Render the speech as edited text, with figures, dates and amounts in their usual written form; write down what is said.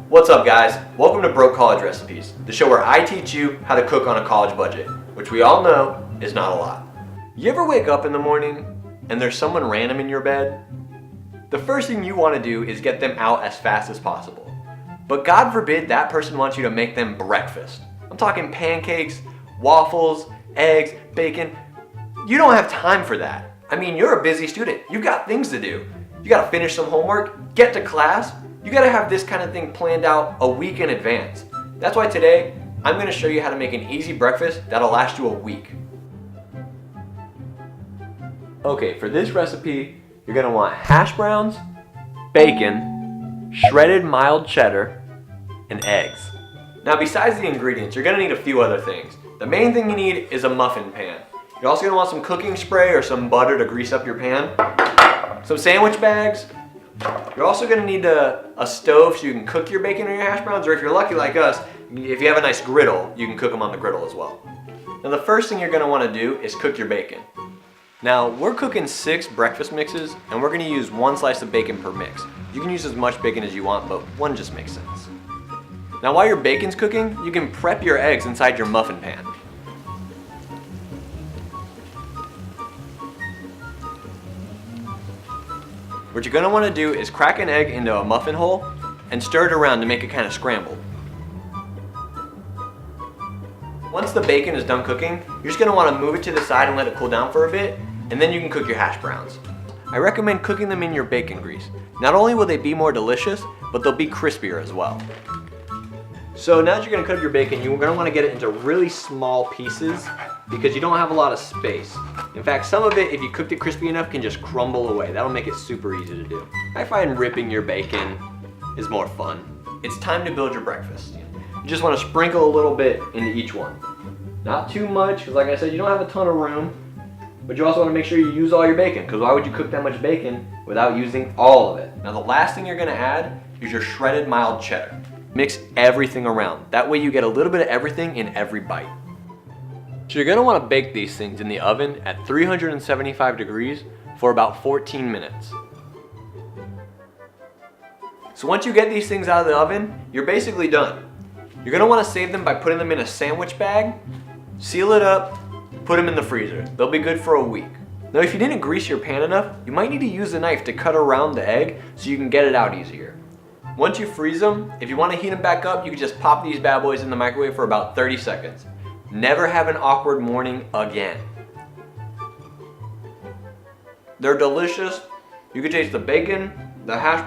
What's up guys? Welcome to Broke College Recipes, the show where I teach you how to cook on a college budget, which we all know is not a lot. You ever wake up in the morning and there's someone random in your bed? The first thing you want to do is get them out as fast as possible. But God forbid that person wants you to make them breakfast. I'm talking pancakes, waffles, eggs, bacon. You don't have time for that. I mean, you're a busy student. You've got things to do. You gotta finish some homework, get to class. You gotta have this kind of thing planned out a week in advance. That's why today, I'm gonna show you how to make an easy breakfast that'll last you a week. Okay, for this recipe, you're gonna want hash browns, bacon, shredded mild cheddar, and eggs. Now besides the ingredients, you're gonna need a few other things. The main thing you need is a muffin pan. You're also gonna want some cooking spray or some butter to grease up your pan, some sandwich bags. You're also gonna need a stove so you can cook your bacon or your hash browns, or if you're lucky like us, if you have a nice griddle, you can cook them on the griddle as well. Now the first thing you're gonna wanna do is cook your bacon. Now we're cooking 6 breakfast mixes and we're gonna use 1 slice of bacon per mix. You can use as much bacon as you want, but one just makes sense. Now while your bacon's cooking, you can prep your eggs inside your muffin pan. What you're gonna wanna do is crack an egg into a muffin hole and stir it around to make it kind of scrambled. Once the bacon is done cooking, you're just gonna wanna move it to the side and let it cool down for a bit, and then you can cook your hash browns. I recommend cooking them in your bacon grease. Not only will they be more delicious, but they'll be crispier as well. So now that you're gonna cook your bacon, you're gonna wanna get it into really small pieces because you don't have a lot of space. In fact, some of it, if you cooked it crispy enough, can just crumble away. That'll make it super easy to do. I find ripping your bacon is more fun. It's time to build your breakfast. You just wanna sprinkle a little bit into each one. Not too much, because like I said, you don't have a ton of room, but you also wanna make sure you use all your bacon, because why would you cook that much bacon without using all of it? Now the last thing you're gonna add is your shredded mild cheddar. Mix everything around. That way you get a little bit of everything in every bite. So you're gonna wanna bake these things in the oven at 375 degrees for about 14 minutes. So once you get these things out of the oven, you're basically done. You're gonna wanna save them by putting them in a sandwich bag, seal it up, put them in the freezer. They'll be good for a week. Now if you didn't grease your pan enough, you might need to use a knife to cut around the egg so you can get it out easier. Once you freeze them, if you want to heat them back up, you can just pop these bad boys in the microwave for about 30 seconds. Never have an awkward morning again. They're delicious. You can taste the bacon, the hash brown.